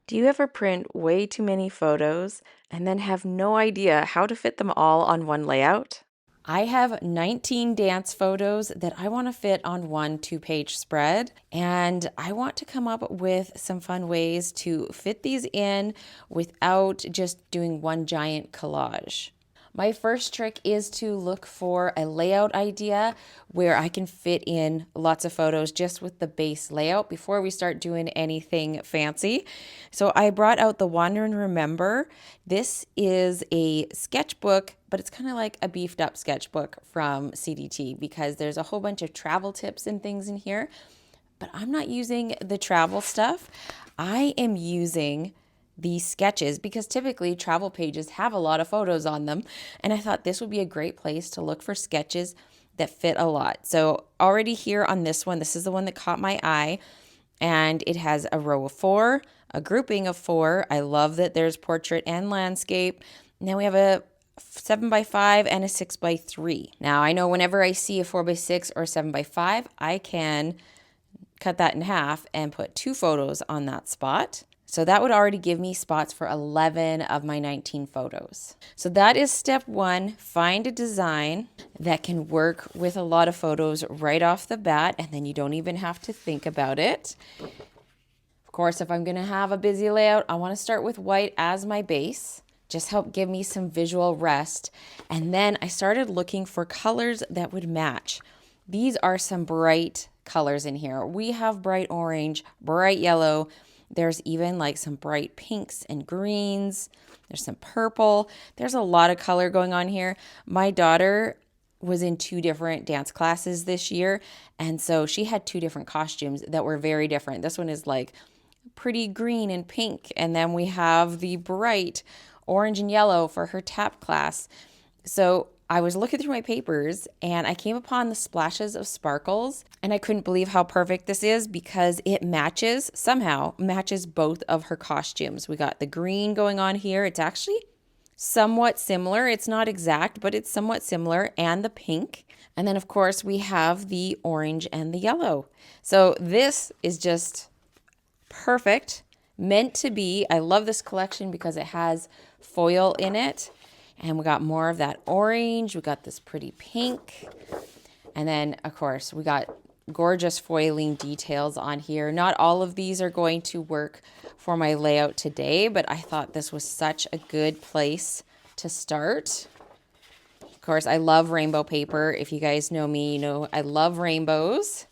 Do you ever print way too many photos and then have no idea how to fit them all on one layout? I have 19 dance photos that I want to fit on one 2-page spread, and I want to come up with some fun ways to fit these in without just doing one giant collage. My first trick is to look for a layout idea where I can fit in lots of photos just with the base layout before we start doing anything fancy. So I brought out the Wander and Remember. This is a sketchbook, but it's kind of like a beefed up sketchbook from CDT because there's a whole bunch of travel tips and things in here. But I'm not using the travel stuff. I am using these sketches because typically travel pages have a lot of photos on them, and I thought this would be a great place to look for sketches that fit a lot. So already here on this one, this is the one that caught my eye, and it has a row of 4, a grouping of 4. I love that there's portrait and landscape. Now we have a 7x5 and a 6x3. Now I know whenever I see a 4x6 or 7x5, I can cut that in half and put 2 photos on that spot. So that would already give me spots for 11 of my 19 photos. So that is step 1. Find a design that can work with a lot of photos right off the bat, and then you don't even have to think about it. Of course, if I'm going to have a busy layout, I want to start with white as my base. Just help give me some visual rest. And then I started looking for colors that would match. These are some bright colors in here. We have bright orange, bright yellow. There's even like some bright pinks and greens. There's some purple. There's a lot of color going on here. My daughter was in 2 different dance classes this year, and so she had 2 different costumes that were very different. This one is like pretty green and pink, and then we have the bright orange and yellow for her tap class. So I was looking through my papers and I came upon the splashes of sparkles, and I couldn't believe how perfect this is because it somehow matches both of her costumes. We got the green going on here. It's actually somewhat similar. It's not exact, but it's somewhat similar, and the pink. And then of course we have the orange and the yellow. So this is just perfect, meant to be. I love this collection because it has foil in it. And we got more of that orange. We got this pretty pink. And then, of course, we got gorgeous foiling details on here. Not all of these are going to work for my layout today, but I thought this was such a good place to start. Of course, I love rainbow paper. If you guys know me, you know I love rainbows.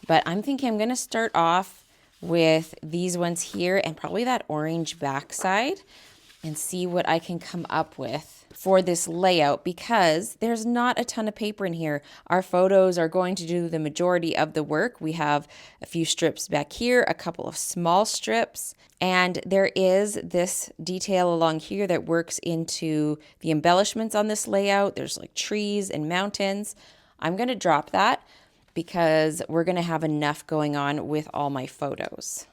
But I'm thinking I'm going to start off with these ones here and probably that orange backside, and see what I can come up with for this layout because there's not a ton of paper in here. Our photos are going to do the majority of the work. We have a few strips back here, a couple of small strips, and there is this detail along here that works into the embellishments on this layout. There's like trees and mountains. I'm going to drop that because we're going to have enough going on with all my photos.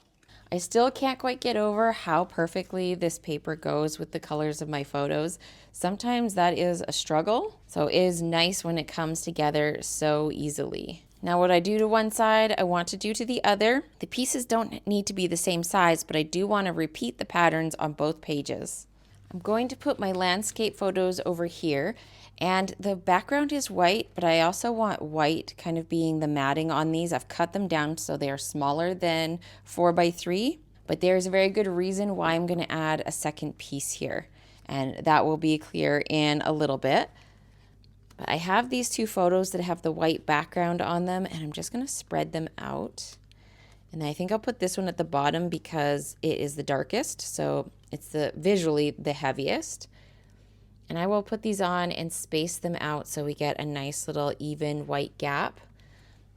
I still can't quite get over how perfectly this paper goes with the colors of my photos. Sometimes that is a struggle, so it is nice when it comes together so easily. Now what I do to one side, I want to do to the other. The pieces don't need to be the same size, but I do want to repeat the patterns on both pages. I'm going to put my landscape photos over here, and the background is white, but I also want white kind of being the matting on these. I've cut them down so they are smaller than 4x3, but there's a very good reason why I'm going to add a second piece here, and that will be clear in a little bit. But I have these 2 photos that have the white background on them, and I'm just going to spread them out. And I think I'll put this one at the bottom because it is the darkest, so it's visually the heaviest. And I will put these on and space them out so we get a nice little even white gap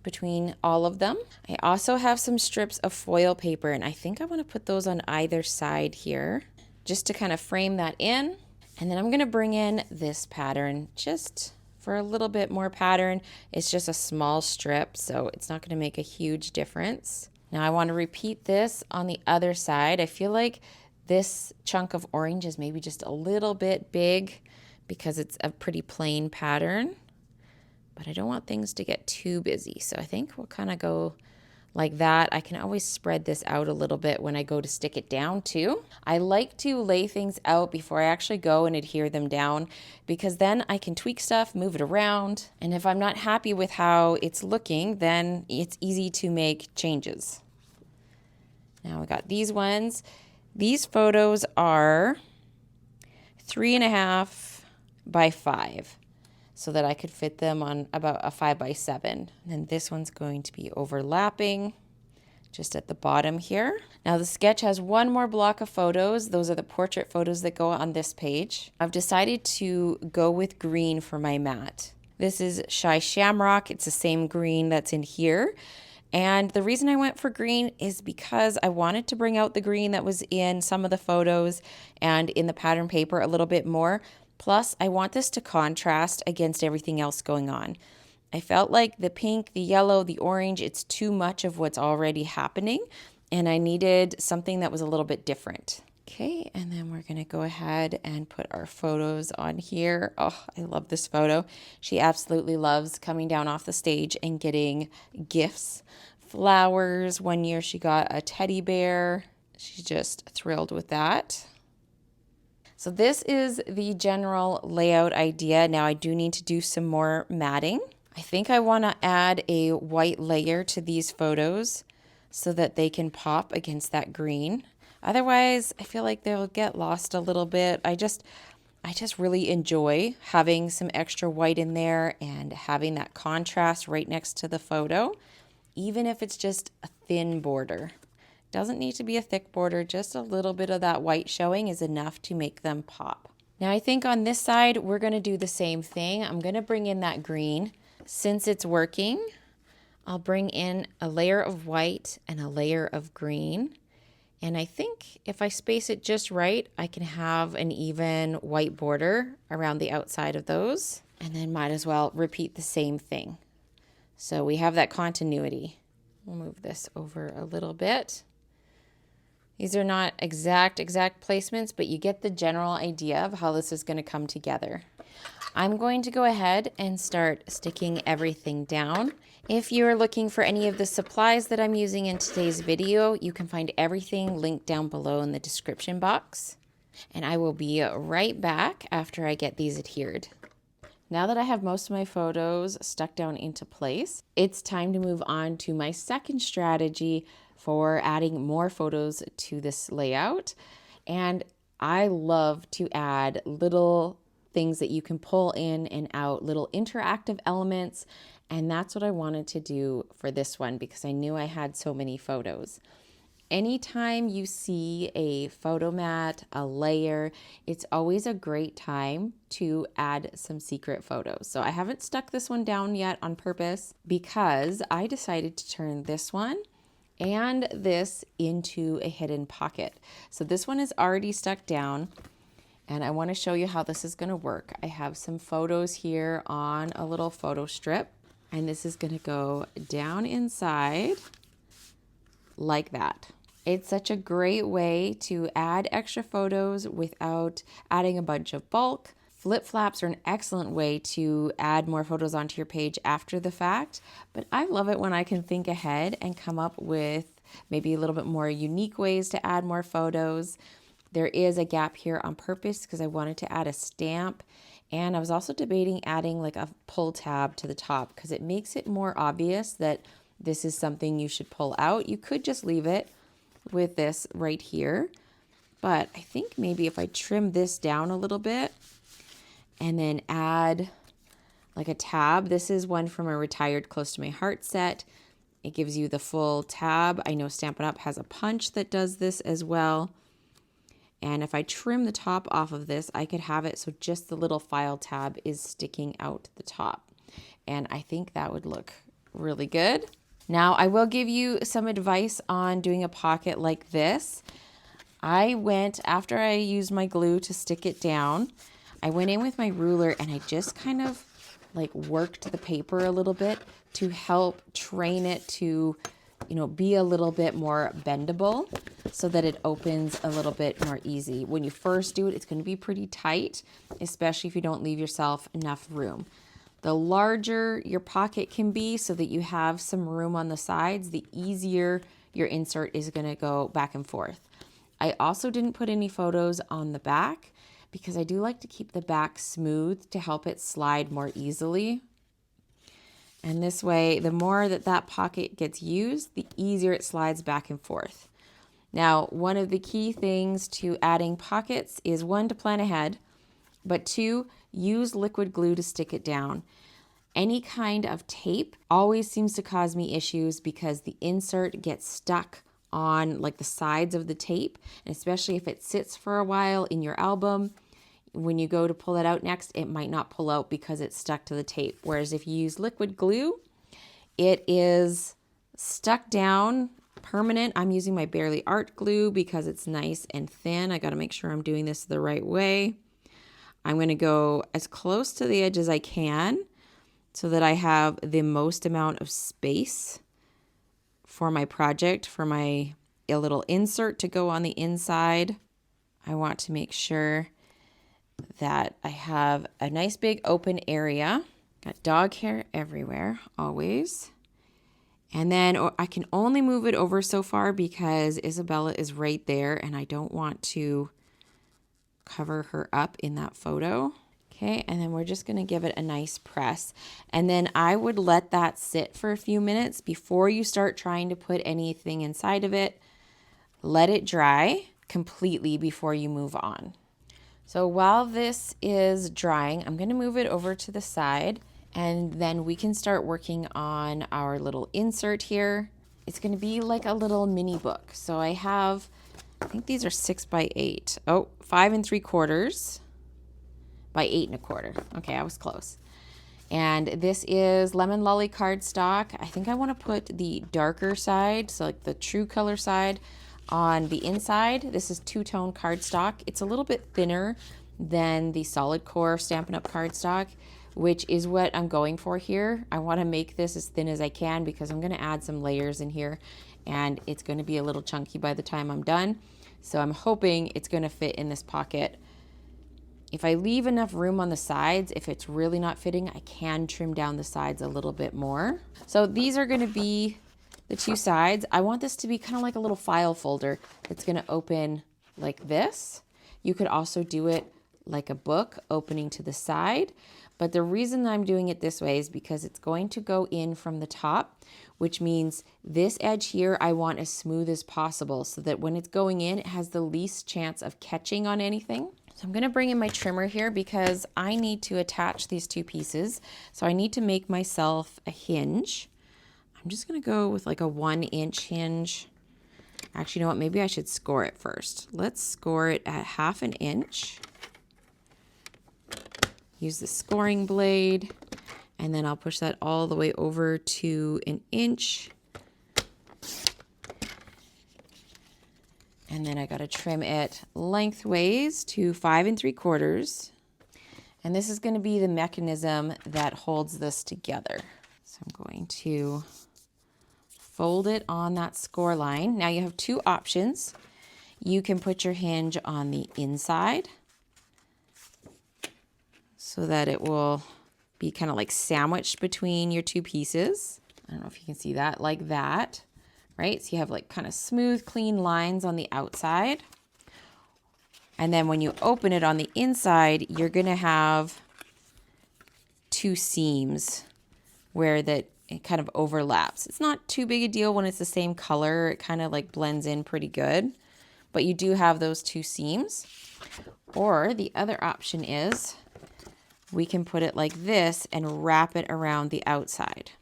between all of them. I also have some strips of foil paper, and I think I want to put those on either side here just to kind of frame that in. And then I'm going to bring in this pattern just for a little bit more pattern. It's just a small strip, so it's not going to make a huge difference. Now I want to repeat this on the other side. I feel like this chunk of orange is maybe just a little bit big because it's a pretty plain pattern, but I don't want things to get too busy. So I think we'll kind of go like that. I can always spread this out a little bit when I go to stick it down too. I like to lay things out before I actually go and adhere them down, because then I can tweak stuff, move it around. And if I'm not happy with how it's looking, then it's easy to make changes. Now we got these ones. These photos are 3.5 by 5. So that I could fit them on about a 5 by 7. And then this one's going to be overlapping just at the bottom here. Now the sketch has one more block of photos. Those are the portrait photos that go on this page. I've decided to go with green for my mat. This is Shy Shamrock. It's the same green that's in here. And the reason I went for green is because I wanted to bring out the green that was in some of the photos and in the pattern paper a little bit more. Plus, I want this to contrast against everything else going on. I felt like the pink, the yellow, the orange, it's too much of what's already happening, and I needed something that was a little bit different. Okay, and then we're gonna go ahead and put our photos on here. Oh, I love this photo. She absolutely loves coming down off the stage and getting gifts. Flowers. One year she got a teddy bear. She's just thrilled with that. So this is the general layout idea. Now I do need to do some more matting. I think I want to add a white layer to these photos so that they can pop against that green. Otherwise, I feel like they'll get lost a little bit. I just really enjoy having some extra white in there and having that contrast right next to the photo, even if it's just a thin border. Doesn't need to be a thick border, just a little bit of that white showing is enough to make them pop. Now I think on this side, we're gonna do the same thing. I'm gonna bring in that green. Since it's working, I'll bring in a layer of white and a layer of green. And I think if I space it just right, I can have an even white border around the outside of those. And then might as well repeat the same thing. So we have that continuity. We'll move this over a little bit. These are not exact placements, but you get the general idea of how this is going to come together. I'm going to go ahead and start sticking everything down. If you're looking for any of the supplies that I'm using in today's video, you can find everything linked down below in the description box. And I will be right back after I get these adhered. Now that I have most of my photos stuck down into place, it's time to move on to my second strategy for adding more photos to this layout. And I love to add little things that you can pull in and out, little interactive elements. And that's what I wanted to do for this one because I knew I had so many photos. Anytime you see a photo mat, a layer, it's always a great time to add some secret photos. So I haven't stuck this one down yet on purpose because I decided to turn this one and this into a hidden pocket. So this one is already stuck down and I want to show you how this is going to work. I have some photos here on a little photo strip and this is going to go down inside like that. It's such a great way to add extra photos without adding a bunch of bulk. Flip flaps are an excellent way to add more photos onto your page after the fact, but I love it when I can think ahead and come up with maybe a little bit more unique ways to add more photos. There is a gap here on purpose because I wanted to add a stamp, and I was also debating adding like a pull tab to the top because it makes it more obvious that this is something you should pull out. You could just leave it with this right here, but I think maybe if I trim this down a little bit and then add like a tab. This is one from a Retired Close to My Heart set. It gives you the full tab. I know Stampin' Up has a punch that does this as well. And if I trim the top off of this, I could have it so just the little file tab is sticking out the top. And I think that would look really good. Now, I will give you some advice on doing a pocket like this. I went, after I used my glue to stick it down, I went in with my ruler and I just kind of like worked the paper a little bit to help train it to, be a little bit more bendable so that it opens a little bit more easy. When you first do it, it's going to be pretty tight, especially if you don't leave yourself enough room. The larger your pocket can be so that you have some room on the sides, the easier your insert is going to go back and forth. I also didn't put any photos on the back because I do like to keep the back smooth to help it slide more easily. And this way, the more that pocket gets used, the easier it slides back and forth. Now, one of the key things to adding pockets is 1, to plan ahead, but 2, use liquid glue to stick it down. Any kind of tape always seems to cause me issues because the insert gets stuck on like the sides of the tape, and especially if it sits for a while in your album, when you go to pull it out next, it might not pull out because it's stuck to the tape. Whereas if you use liquid glue, it is stuck down permanent. I'm using my Barely Art glue because it's nice and thin. I got to make sure I'm doing this the right way. I'm going to go as close to the edge as I can so that I have the most amount of space for my project, for my little insert to go on the inside. I want to make sure that I have a nice big open area. Got dog hair everywhere, always. And then I can only move it over so far because Isabella is right there and I don't want to cover her up in that photo. Okay, and then we're just going to give it a nice press. And then I would let that sit for a few minutes before you start trying to put anything inside of it. Let it dry completely before you move on. So while this is drying, I'm going to move it over to the side and then we can start working on our little insert here. It's going to be like a little mini book. So I think these are 6 by 8. Oh, 5 3/4 by 8 1/4. Okay, I was close. And this is Lemon Lolly cardstock. I think I want to put the darker side, so like the true color side, on the inside. This is two-tone cardstock. It's a little bit thinner than the solid core Stampin' Up cardstock, which is what I'm going for here. I want to make this as thin as I can because I'm going to add some layers in here and it's going to be a little chunky by the time I'm done. So I'm hoping it's going to fit in this pocket. If I leave enough room on the sides, if it's really not fitting, I can trim down the sides a little bit more. So these are going to be the two sides. I want this to be kind of like a little file folder that's going to open like this. You could also do it like a book opening to the side. But the reason I'm doing it this way is because it's going to go in from the top, which means this edge here I want as smooth as possible so that when it's going in, it has the least chance of catching on anything. So I'm going to bring in my trimmer here because I need to attach these two pieces. So I need to make myself a hinge. I'm just going to go with like a 1-inch hinge. Actually, you know what? Maybe I should score it first. Let's score it at 1/2 inch. Use the scoring blade, and then I'll push that all the way over to 1 inch. And then I got to trim it lengthways to 5 3/4. And this is going to be the mechanism that holds this together. So I'm going to fold it on that score line. Now you have two options. You can put your hinge on the inside so that it will be kind of like sandwiched between your two pieces. I don't know if you can see that, like that, right? So you have like kind of smooth, clean lines on the outside. And then when you open it on the inside, you're going to have two seams where that it kind of overlaps. It's not too big a deal when it's the same color. It kind of like blends in pretty good. But you do have those two seams. Or the other option is we can put it like this and wrap it around the outside.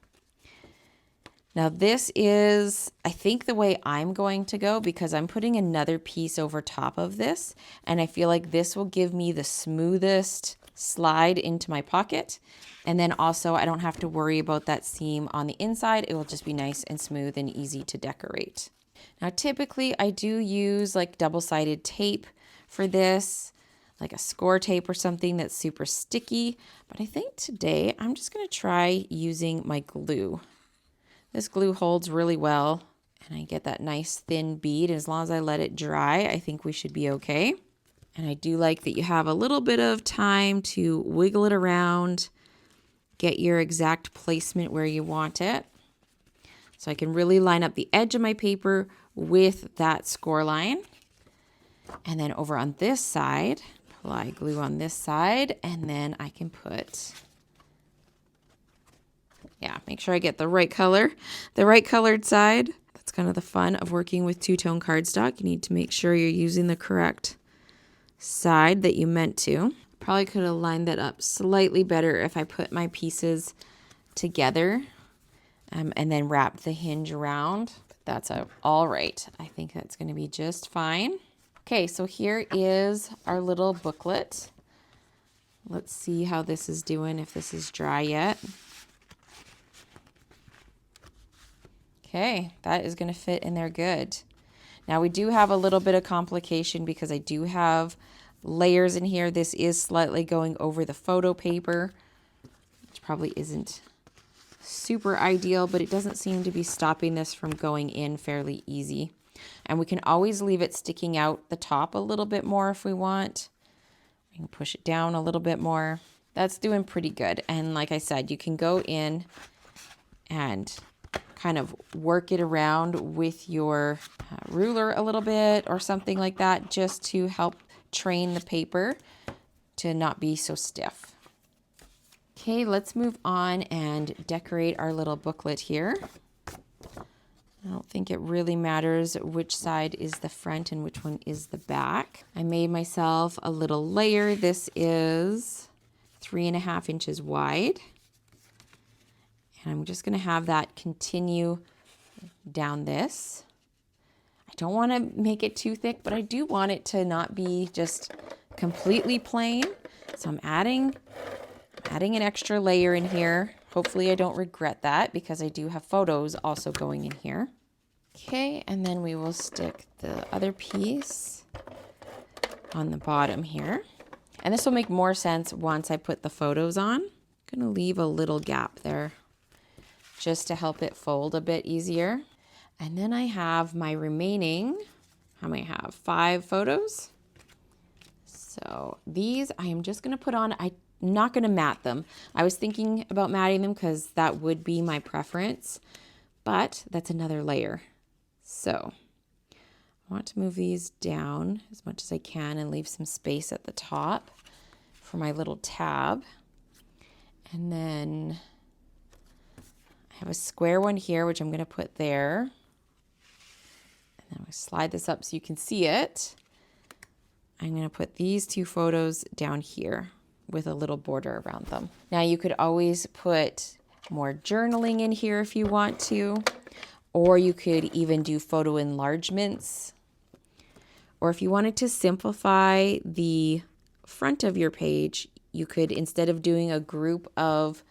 Now this is, I think, the way I'm going to go because I'm putting another piece over top of this, and I feel like this will give me the smoothest slide into my pocket. And then also I don't have to worry about that seam on the inside. It will just be nice and smooth and easy to decorate. Now typically I do use like double-sided tape for this, like a score tape or something that's super sticky. But I think today I'm just going to try using my glue. This glue holds really well and I get that nice thin bead. As long as I let it dry, I think we should be okay. And I do like that you have a little bit of time to wiggle it around get your exact placement where you want it. So I can really line up the edge of my paper with that score line. And then over on this side, apply glue on this side, and then I can put, make sure I get the right color, the right colored side. That's kind of the fun of working with two-tone cardstock. You need to make sure you're using the correct side that you meant to. Probably could have lined that up slightly better if I put my pieces together and then wrapped the hinge around. But that's all right. I think that's going to be just fine. Okay, so here is our little booklet. Let's see how this is doing, if this is dry yet. Okay, that is going to fit in there good. Now we do have a little bit of complication because I do have layers in here. This is slightly going over the photo paper, which probably isn't super ideal, but it doesn't seem to be stopping this from going in fairly easy. And we can always leave it sticking out the top a little bit more if we want. We can push it down a little bit more. That's doing pretty good. And like I said, you can go in and kind of work it around with your ruler a little bit or something like that, just to help train the paper to not be so stiff. Okay, let's move on and decorate our little booklet here. I don't think it really matters which side is the front and which one is the back. I made myself a little layer. This is 3.5 inches wide. And I'm just going to have that continue down this. I don't want to make it too thick, but I do want it to not be just completely plain. So I'm adding an extra layer in here. Hopefully I don't regret that because I do have photos also going in here. Okay, and then we will stick the other piece on the bottom here. And this will make more sense once I put the photos on. I'm going to leave a little gap there just to help it fold a bit easier. And then I have my remaining, how many I have? 5 photos. So these I am just going to put on. I'm not going to mat them. I was thinking about matting them because that would be my preference, but that's another layer. So I want to move these down as much as I can and leave some space at the top for my little tab. And then I have a square one here, which I'm going to put there. And then I'm going to slide this up so you can see it. I'm going to put these 2 photos down here with a little border around them. Now you could always put more journaling in here if you want to, or you could even do photo enlargements. Or if you wanted to simplify the front of your page, you could, instead of doing a group of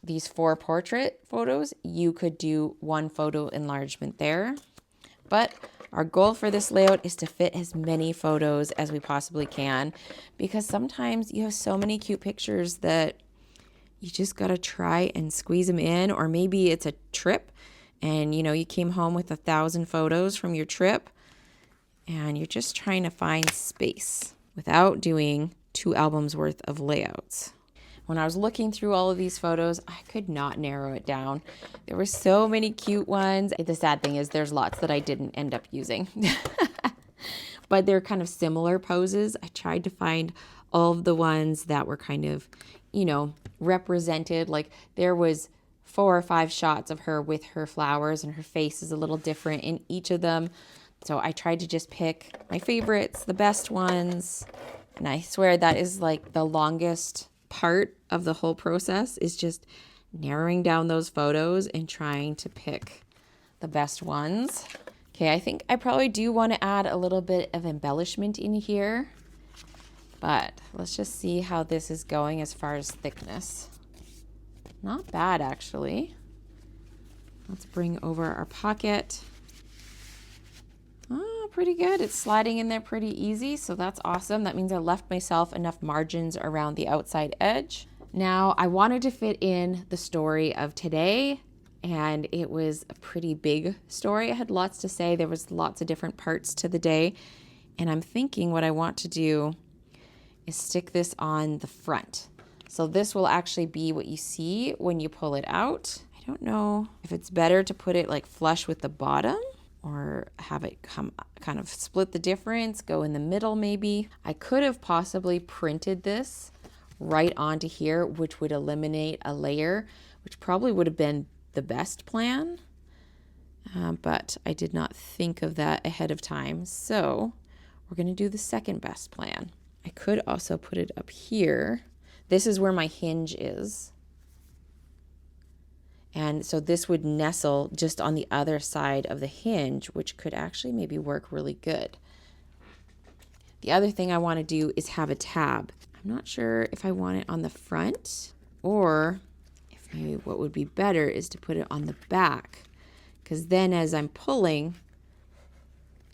these 4 portrait photos, you could do 1 photo enlargement there. But our goal for this layout is to fit as many photos as we possibly can, because sometimes you have so many cute pictures that you just got to try and squeeze them in. Or maybe it's a trip and you came home with 1,000 photos from your trip and you're just trying to find space without doing 2 albums worth of layouts. When I was looking through all of these photos, I could not narrow it down. There were so many cute ones. The sad thing is there's lots that I didn't end up using. But they're kind of similar poses. I tried to find all of the ones that were kind of, represented. Like there was 4 or 5 shots of her with her flowers, and her face is a little different in each of them. So I tried to just pick my favorites, the best ones. And I swear that is like the longest part of the whole process, is just narrowing down those photos and trying to pick the best ones. Okay, I think I probably do want to add a little bit of embellishment in here, but let's just see how this is going as far as thickness. Not bad, actually. Let's bring over our pocket. Oh, pretty good. It's sliding in there pretty easy, so that's awesome. That means I left myself enough margins around the outside edge. Now, I wanted to fit in the story of today, and it was a pretty big story. I had lots to say. There was lots of different parts to the day, and I'm thinking what I want to do is stick this on the front. So this will actually be what you see when you pull it out. I don't know if it's better to put it like flush with the bottom or have it come kind of split the difference, go in the middle maybe. I could have possibly printed this right onto here, which would eliminate a layer, which probably would have been the best plan. But I did not think of that ahead of time. So we're going to do the second best plan. I could also put it up here. This is where my hinge is. And so this would nestle just on the other side of the hinge, which could actually maybe work really good. The other thing I want to do is have a tab. I'm not sure if I want it on the front or if maybe what would be better is to put it on the back, because then as I'm pulling,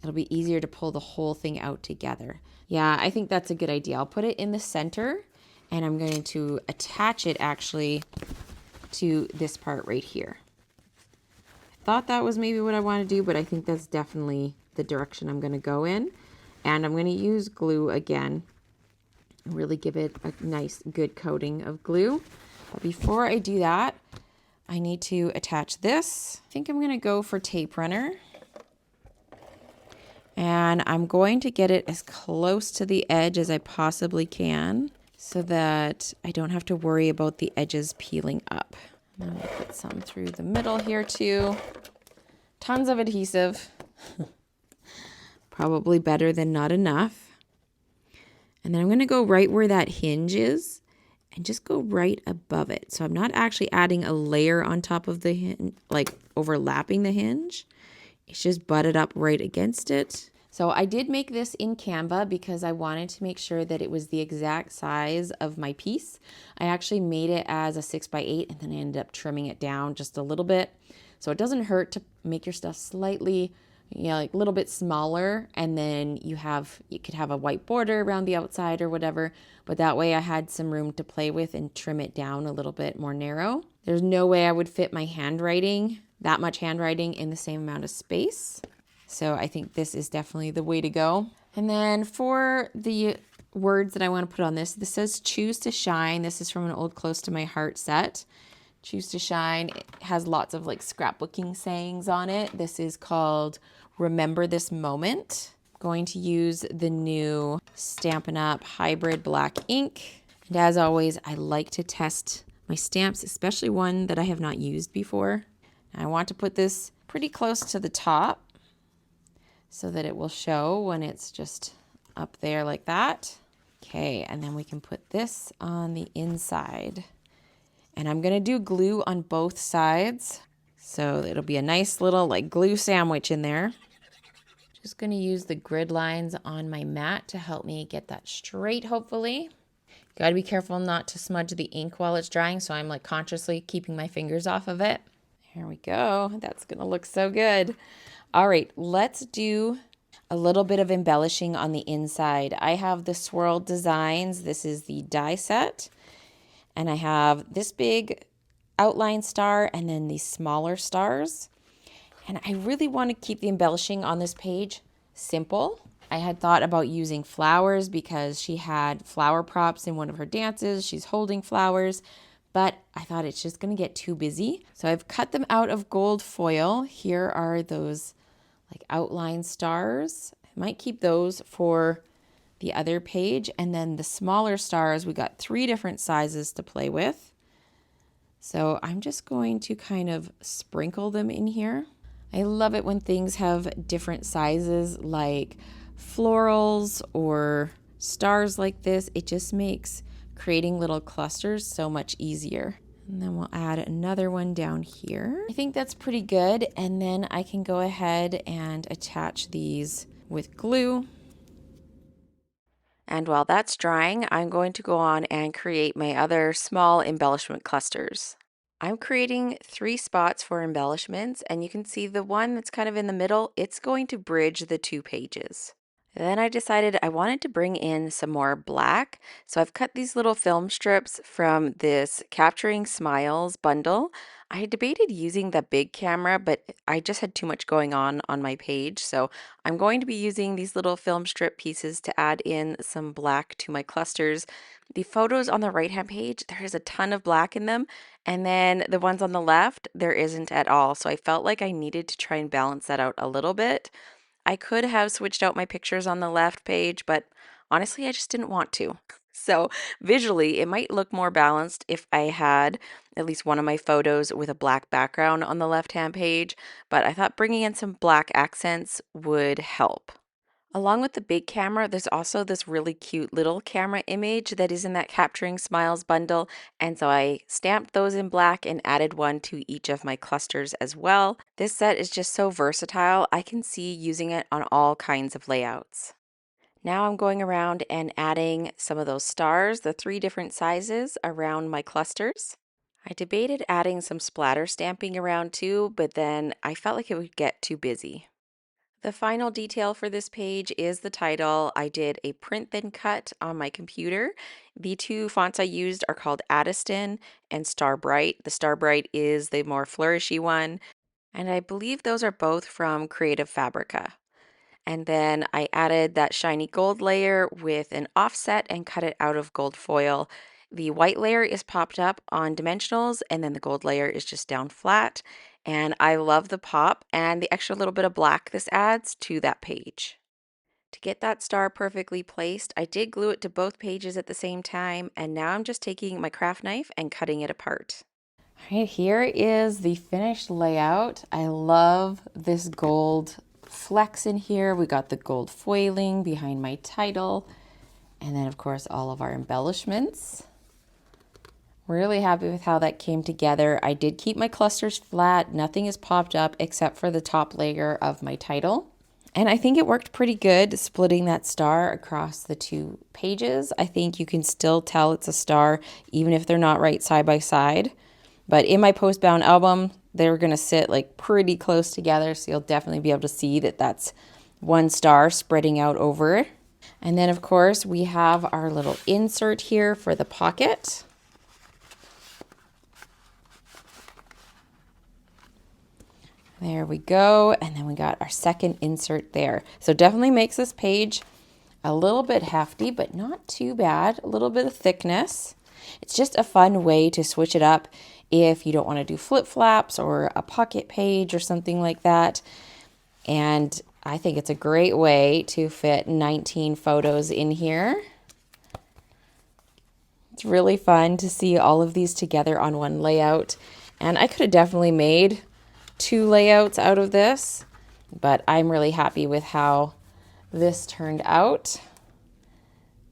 it'll be easier to pull the whole thing out together. Yeah, I think that's a good idea. I'll put it in the center and I'm going to attach it actually to this part right here. I thought that was maybe what I want to do, but I think that's definitely the direction I'm going to go in. And I'm going to use glue again, really give it a nice good coating of glue. But before I do that, I need to attach this. I think I'm going to go for tape runner. And I'm going to get it as close to the edge as I possibly can so that I don't have to worry about the edges peeling up. I'm going to put some through the middle here too. Tons of adhesive. Probably better than not enough. And then I'm going to go right where that hinge is and just go right above it. So I'm not actually adding a layer on top of the hinge, like overlapping the hinge. It's just butted up right against it. So I did make this in Canva because I wanted to make sure that it was the exact size of my piece. I actually made it as a 6x8 and then I ended up trimming it down just a little bit. So it doesn't hurt to make your stuff slightly, like a little bit smaller, and then you could have a white border around the outside or whatever, but that way I had some room to play with and trim it down a little bit more narrow. There's no way I would fit my handwriting, that much handwriting, in the same amount of space. So I think this is definitely the way to go. And then for the words that I want to put on this says choose to shine. This is from an old Close to My Heart set. Choose to shine. It has lots of like scrapbooking sayings on it. This is called Remember This Moment. I'm going to use the new Stampin Up Hybrid Black Ink. And as always, I like to test my stamps, especially one that I have not used before. I want to put this pretty close to the top so that it will show when it's just up there like that. Okay, and then we can put this on the inside. And I'm gonna do glue on both sides, so it'll be a nice little like glue sandwich in there. Just gonna use the grid lines on my mat to help me get that straight, hopefully. Gotta be careful not to smudge the ink while it's drying, so I'm like consciously keeping my fingers off of it. Here we go, that's gonna look so good. All right, let's do a little bit of embellishing on the inside. I have the Swirled designs. This is the die set. And I have this big outline star and then these smaller stars. And I really want to keep the embellishing on this page simple. I had thought about using flowers because she had flower props in one of her dances. She's holding flowers, but I thought it's just going to get too busy. So I've cut them out of gold foil. Here are those like outline stars. I might keep those for the other page. And then the smaller stars, we got 3 different sizes to play with. So I'm just going to kind of sprinkle them in here. I love it when things have different sizes like florals or stars like this. It just makes creating little clusters so much easier. And then we'll add another one down here. I think that's pretty good. And then I can go ahead and attach these with glue. And while that's drying, I'm going to go on and create my other small embellishment clusters. I'm creating 3 spots for embellishments, and you can see the one that's kind of in the middle, it's going to bridge the 2 pages. Then I decided I wanted to bring in some more black. So I've cut these little film strips from this Capturing Smiles bundle. I debated using the big camera, but I just had too much going on my page. So I'm going to be using these little film strip pieces to add in some black to my clusters. The photos on the right-hand page, there is a ton of black in them. And then the ones on the left, there isn't at all. So I felt like I needed to try and balance that out a little bit. I could have switched out my pictures on the left page, but honestly, I just didn't want to. So visually, it might look more balanced if I had at least one of my photos with a black background on the left-hand page, but I thought bringing in some black accents would help. Along with the big camera, there's also this really cute little camera image that is in that Capturing Smiles bundle. And so I stamped those in black and added one to each of my clusters as well. This set is just so versatile. I can see using it on all kinds of layouts. Now I'm going around and adding some of those stars, the 3 different sizes around my clusters. I debated adding some splatter stamping around too, but then I felt like it would get too busy. The final detail for this page is the title. I did a print then cut on my computer. The 2 fonts I used are called Addiston and Starbright. The Starbright is the more flourishy one, and I believe those are both from Creative Fabrica. And then I added that shiny gold layer with an offset and cut it out of gold foil. The white layer is popped up on dimensionals, and then the gold layer is just down flat. And I love the pop and the extra little bit of black this adds to that page. To get that star perfectly placed, I did glue it to both pages at the same time, and now I'm just taking my craft knife and cutting it apart. All right, here is the finished layout. I love this gold flecks in here. We got the gold foiling behind my title, and then of course all of our embellishments. Really happy with how that came together. I did keep my clusters flat. Nothing is popped up except for the top layer of my title. And I think it worked pretty good splitting that star across the 2 pages. I think you can still tell it's a star even if they're not right side by side. But in my post-bound album, they're going to sit like pretty close together, so you'll definitely be able to see that that's one star spreading out over. And then of course we have our little insert here for the pocket. There we go. And then we got our second insert there. So definitely makes this page a little bit hefty, but not too bad. A little bit of thickness. It's just a fun way to switch it up if you don't want to do flip flaps or a pocket page or something like that. And I think it's a great way to fit 19 photos in here. It's really fun to see all of these together on one layout. And I could have definitely made 2 layouts out of this, but I'm really happy with how this turned out.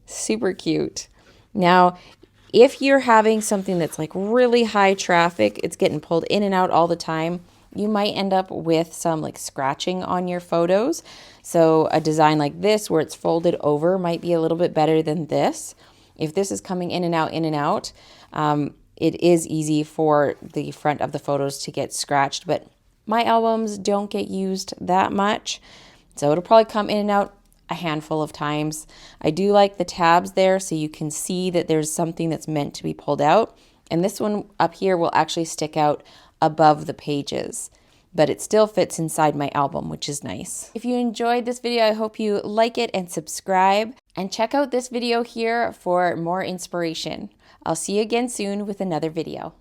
Super cute. Now, if you're having something that's like really high traffic, it's getting pulled in and out all the time, you might end up with some like scratching on your photos. So a design like this where it's folded over might be a little bit better than this. If this is coming in and out, it is easy for the front of the photos to get scratched, but my albums don't get used that much, so it'll probably come in and out a handful of times. I do like the tabs there so you can see that there's something that's meant to be pulled out, and this one up here will actually stick out above the pages, but it still fits inside my album, which is nice. If you enjoyed this video, I hope you like it and subscribe, and check out this video here for more inspiration. I'll see you again soon with another video.